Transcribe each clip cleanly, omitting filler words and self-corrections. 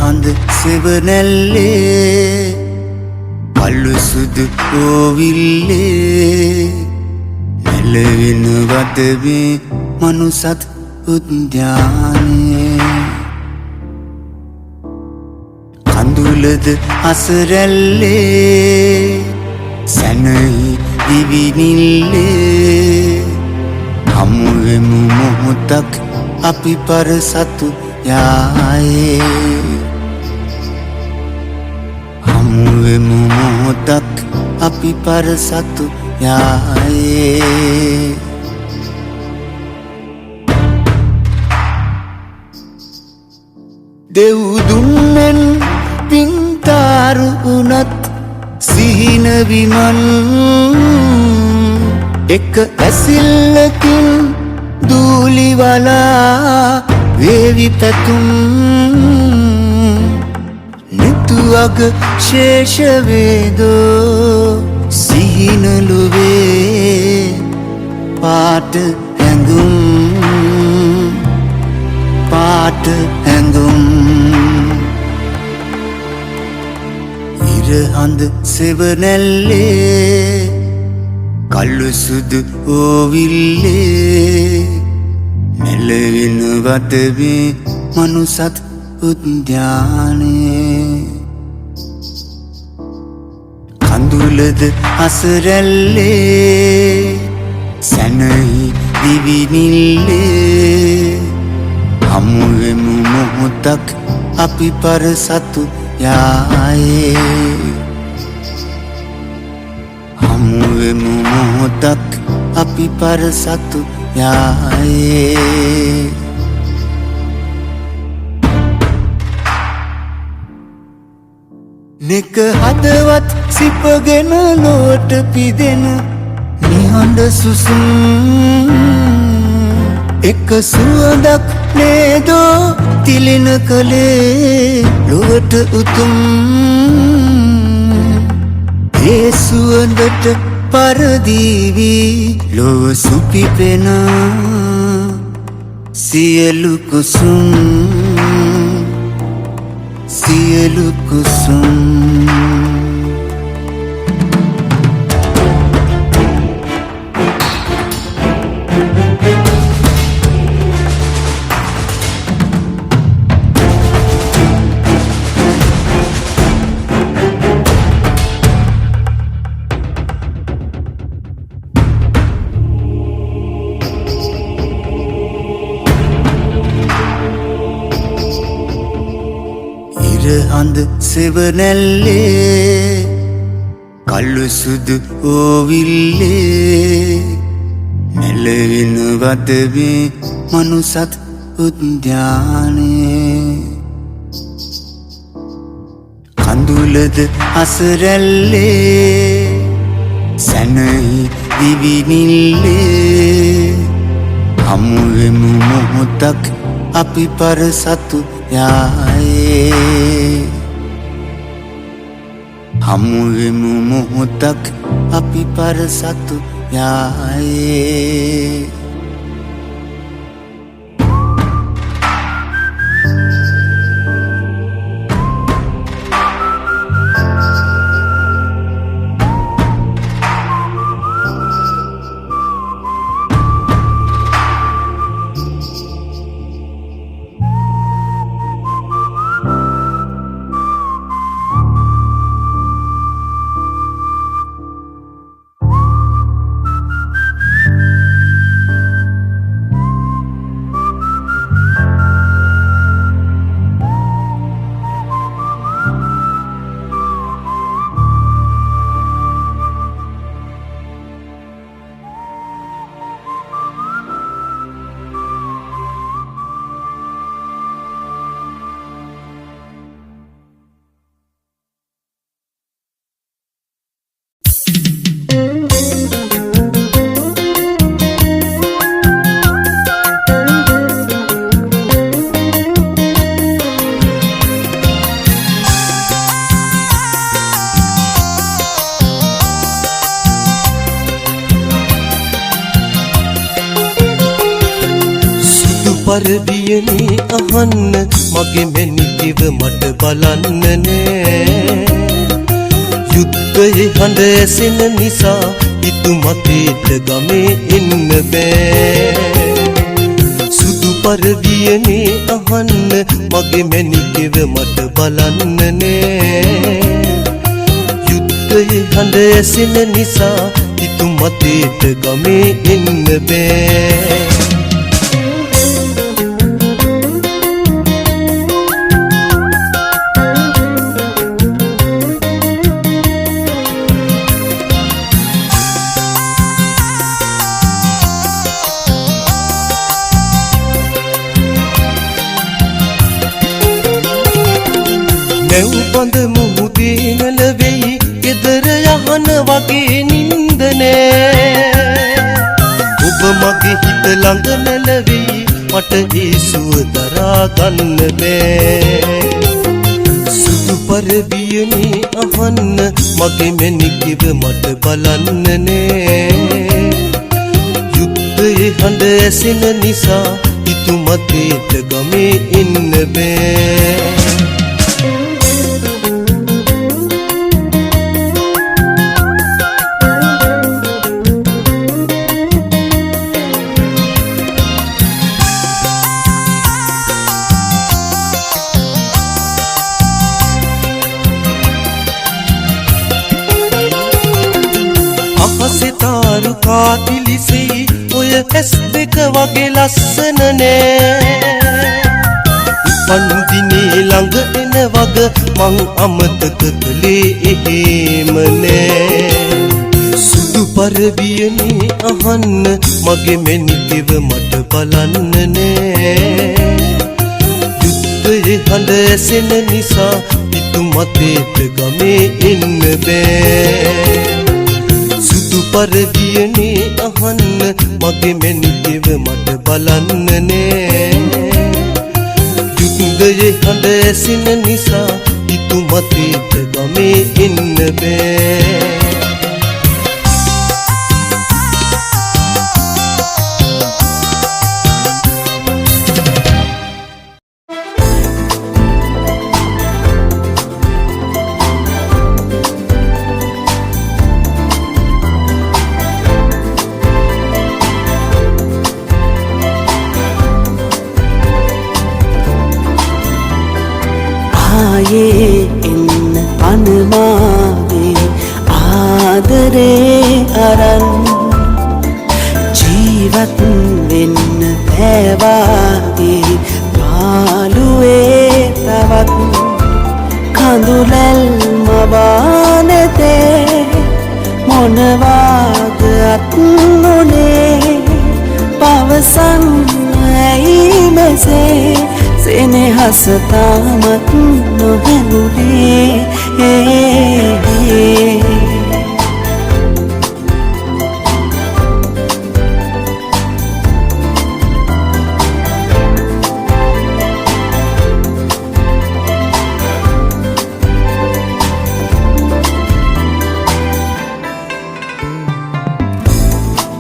හඳ සෙවනැල්ලේ පල්ලු සුදු ඕවිල්ලේ නැලවෙන වදවේ මනුසත් උද්‍යානයේ කඳුලද අසරැල්ලේ සැනහි දිවිනිල්ලේ හමුවෙමු මොහොතක් අපි පරසතු යායේ හමුවෙමු මොහොතක් අපි පරසතු යායේ දෙව්දුන්නෙන් පින්තාරු වුණත් සිහින විමන් එක ඇසිල්ලකින් දූලිවලා වේවි පැතුම් නිතුවග ශේෂවේදෝ සිහිනලුවේ පාට හැඟුම් පාට හැඟුම් ඉරහඳ සෙවනැල්ලේ කල්ලු සුදු ඕවිල්ලේ නැලවෙන වදවේ මනුසත් උද්‍යානයේ කඳුලද අසරැල්ලේ සැනහි දිවිනිල්ලේ හමුවෙමු මොහොතක් අපි පරසතු යායේ හමුවෙමු මොහොතක් අපි පරසතු යායේ නෙක හදවත් සිපගෙන ලොවට පිදෙන නිහඬ සුසුම් එක සුවඳක් නේදෝ තිලින කළේ ලොවට උතුම් ඒ සුවඳට පරදීවි ලොව සුපිපෙන සියලු කුසුම් සියලු කුසුම් ඉරහඳ සෙවනැල්ලේ කල්ලු සුදු ඕවිල්ලේ නැලවෙන වදවේ මනුසත් උද්‍යානයේ කඳුලද අසරැල්ලේ සැනහි දිවිනිල්ලේ හමුවෙමු මොහොතක් අපි පරසතු යායේ හමුවෙමු මොහොතක් අපි පරසතු යායේ පරදියනේ අහන්න මගේ මෙනිකව මට බලන්න නෑ යුද්ධයේ හඬ ඇසෙන නිසා ඉතුමතේට ගමේ එන්න බෑ සුදු පරදියනේ අහන්න මගේ මෙනිකව මට බලන්න නෑ යුද්ධයේ හඬ ඇසෙන නිසා ඉතුමතේට ගමේ එන්න බෑ නැව්බඳ මුහුදේ නැලවෙයි ගෙදර යහන වගේ නින්ද නෑ ඔබ මගේ හිත ළඟ නැලවෙයි මට ඒ සුව දරා ගන්න බෑ සුදු පරදියනේ අහන්න මගේ මෙනිකව මට බලන්න නෑ යුද්ධයේ හඬ ඇසෙන නිසා ඉතුමතේට ගමේ එන්න බෑ කාතිලිසෙයි ඔය ඇස් දෙක වගේ ලස්සන නෑ පන්දිනේ ළඟ එන වග මං අමතක කළේ එහෙම නෑ සුදු පරදියනේ අහන්න මගේ මෙනිකව මට බලන්න නෑ යුද්ධයේ හඬ ඇසෙන නිසා ඉතුමතේට ගමේ එන්න බෑ සුදු පරදියනේ අහන්න මගේ මෙනිකව මට බලන්න නෑ යුද්ධයේ හඬ ඇසෙන නිසා ඉතුමතේට ගමේ එන්න බෑ එන්න අනමාගේ ආදරේ අරන් ජීවත් වෙන්න බෑවාගේ පාළුවේ තවත් කඳුලැල් මවානෙතේ මොනවාගත් නොනේ පවසන් ඇයි මෙසේ සෙනෙහස තාමත් නොහැඟුනේ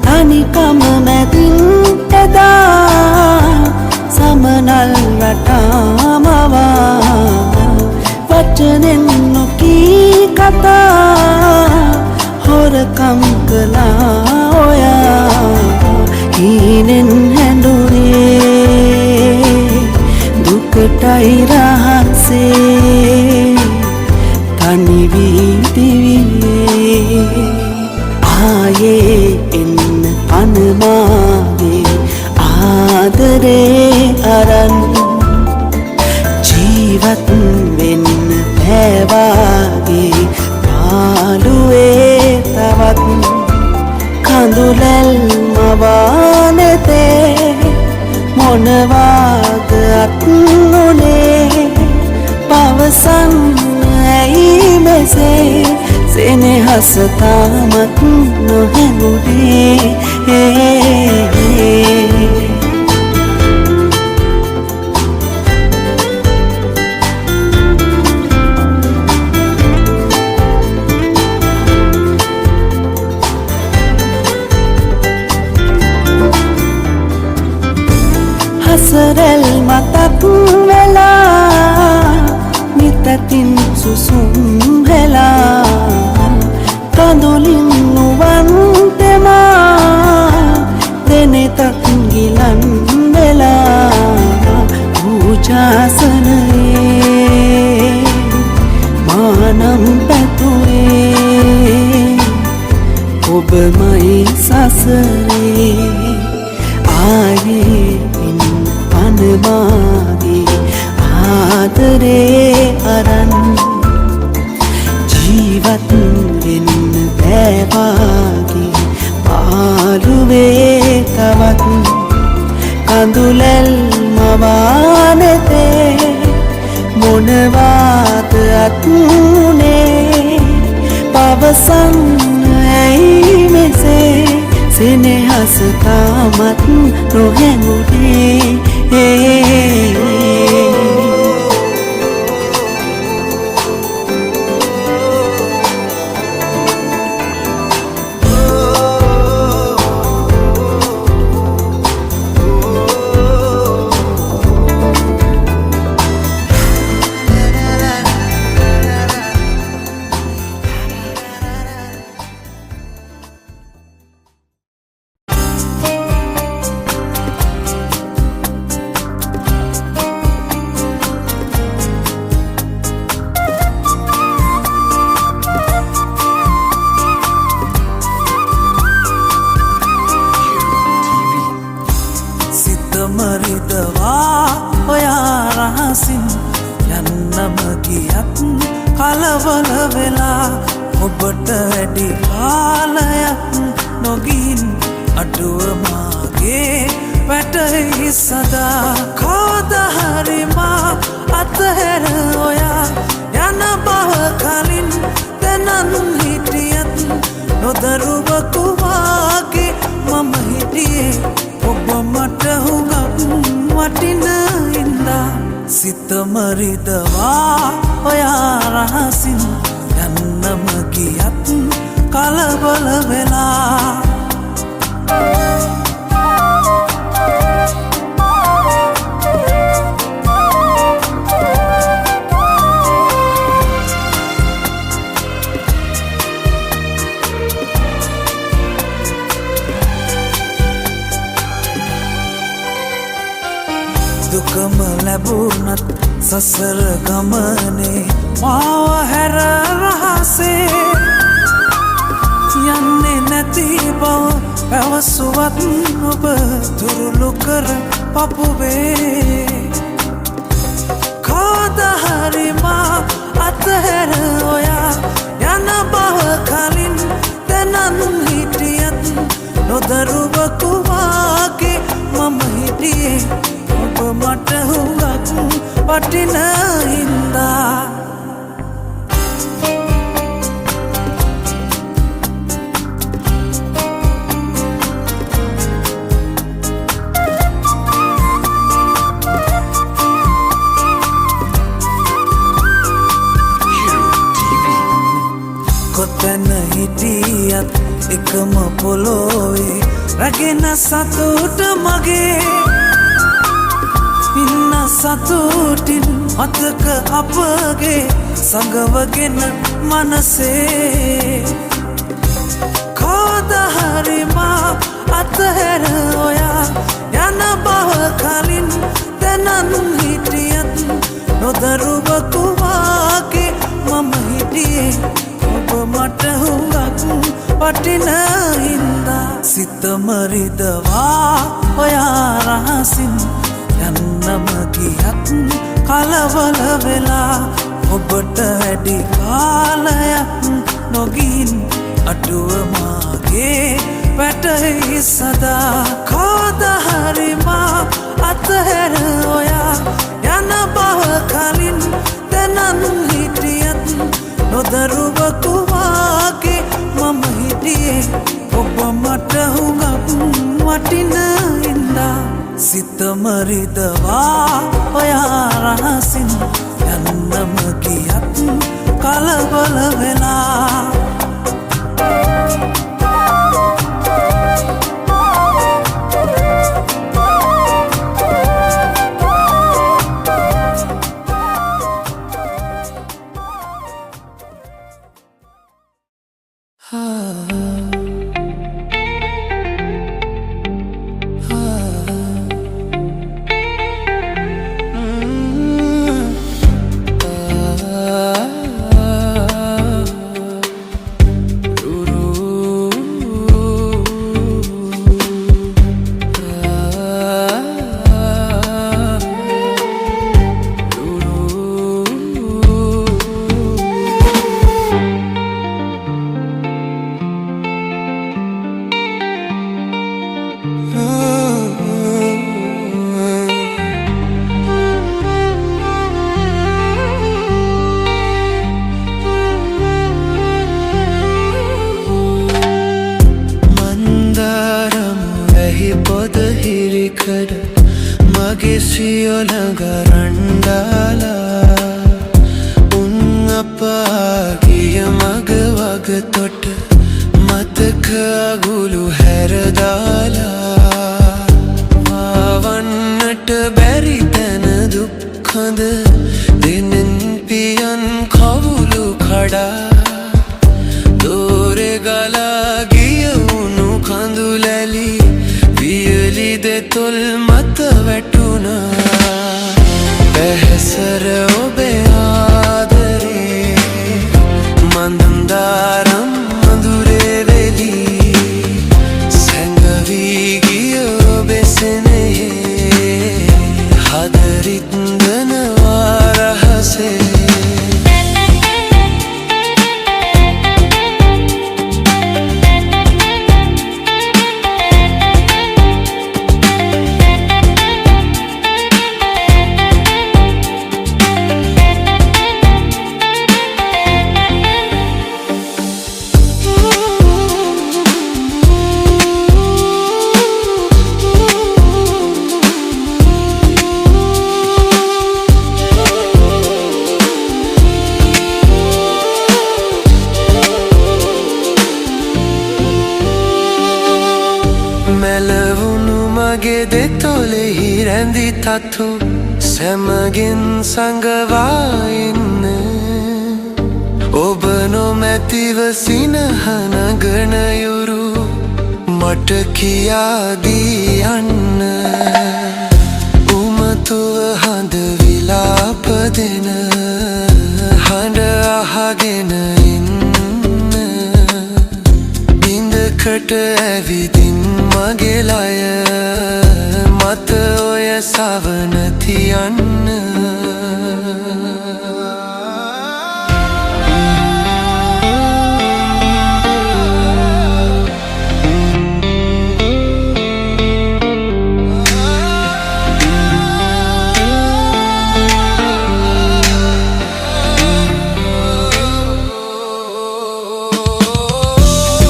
තනිකම මැදින් එදා සමනල් වටාමවා වචනෙන් නොකී කතා හොරකම් කළා ඔයා හීනෙන් හැඬුනේ දුකටයි රහසේ තනි වී දිවියේ ආයේ එන්න අනමාගේ ආදරේ අරන් ජීවත් වෙන්න බෑවාගේ පාළුවේ තවත් කඳුලැල් මවානෙතේ මොනවාගත් නොනේ පවසන් ඇයි මෙසේ සෙනෙහස තාමත් නොහැඟුනේ ශාසනයේ මානම් පැතුවේ ඔබමයි සසරේ ආයේ පනමාගේ ආදරේ අරන් ජීවත් වෙන්න බෑවාගේ පාළුවේ තවත් කඳුලැල් මවානෙතේ මොනවාද අත්මුණේ පවසන්න ඇයි මෙසේ සෙනෙහස තාමත් නොහැඟුණේ දුකම ලැබුණත් සසර ගමනේ මාව හැර රහසේ යන්නේ නැති බව පැවසුවත් ඔබ දුරුළු කර පපුවේ කවදා මා අතහැර ඔයා යන බව කලින් දැනන් හිටියත් නොදරුවකු වාගේ මම හිටියේ ඔබ මට හුඟක් වටින හින්දා කොතැන හිටියත් එකම පොළොවේ රැගෙන සතුට මගේ ඉන්න සතුටින් අතක අපගේ සඟවගෙන මනසේ කවදා මා අතහැර ඔයා යන බව කලින් දැනන් හිටියත් නොදරුවකු වාගේ මම හිටියේ ඔබ මට හුඟක් වටින හින්දා සිත මරිදවා ඔයා රහසින් යන්නම ගියත් කලබල වෙලා ඔබට වැඩි කාලයක් නොගින් අඩුව මාගේ වැටහි සදා කවදා මා අතහැර ඔයා යන බව කලින් දැනන් හිටියත් නොදරුවකු වාගේ මම හිටියේ ඔබ මට හුඟක් වටින හින්දා සිත මරිදවා ඔයා රහසින් යන්නම ගියත් කලබල වෙලා හඳ දෙනෙන් පියන් කවුළු කඩා දෝරේ ගලා ගිය උණු කඳුලැලි වියලි දෙතොල් මත වැටුණා පැහැසර ඔබේ ආදරේ මන්දාරම් මඳුරේ වෙලි සැඟවී ගිය ඔබේ සෙනෙහේ හදරිත් දනවා රහසේ මැලවුණු මගේ දෙතොලෙහි රැඳි තතු සැමගෙන් සඟවා ඉන්න ඔබ නොමැතිව සිනහනගන යුරු මට කියාදී යන්න උමතුව හඳ විලාප දෙන හඬ අහගෙන ඉන්න බිඳකට ඇවිදින් මගේ ලය මත ඔය සවන තියන්න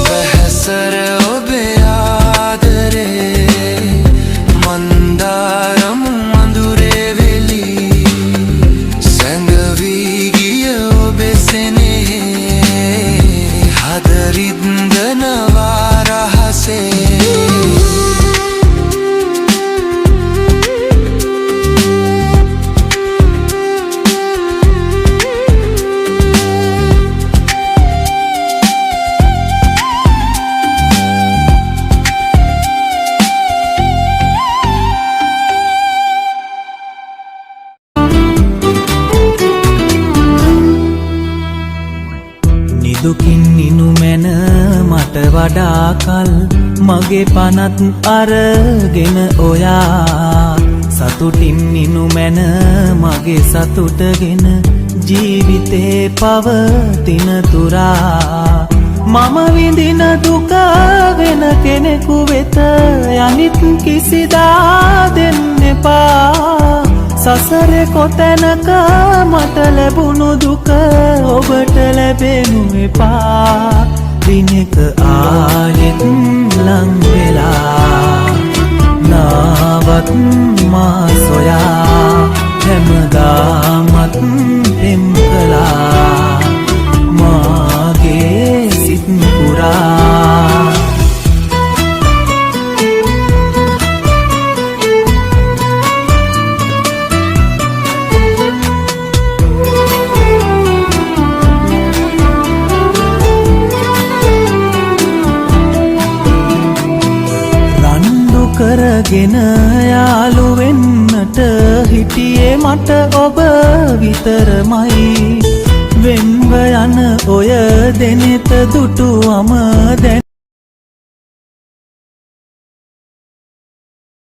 පැහැසර ඔබේ ආදරේ මන්දාරම් මඳුරේ වෙලි සැඟවී ගිය ඔබේ සෙනෙහේ හදරිත් දනවා රහසේ දුකින් නිනු මැන මට වඩා කල් මගේ පනත් අරගෙන ඔයා සතුටින් නිනු මැන මගේ සතුටගෙන ජීවිතේ පවතින තුරා මම විඳින දුක වෙන කෙනෙකු වෙත යනිත් කිසිදා දෙන්න එපා සසරේ කොතැනක මට ලැබුණු දුක ඔබට ලැබෙනු එපා දිනක ආයෙත් ලං වෙලා නාවත් මා සොයා හැමදාමත් පෙම් කළා මාගේ සිත් පුරා කරගෙන යාළු වෙන්නට හිටියේ මට ඔබ විතරමයි වෙන්ව යන ඔය දෙනෙත දුටුවම දැන්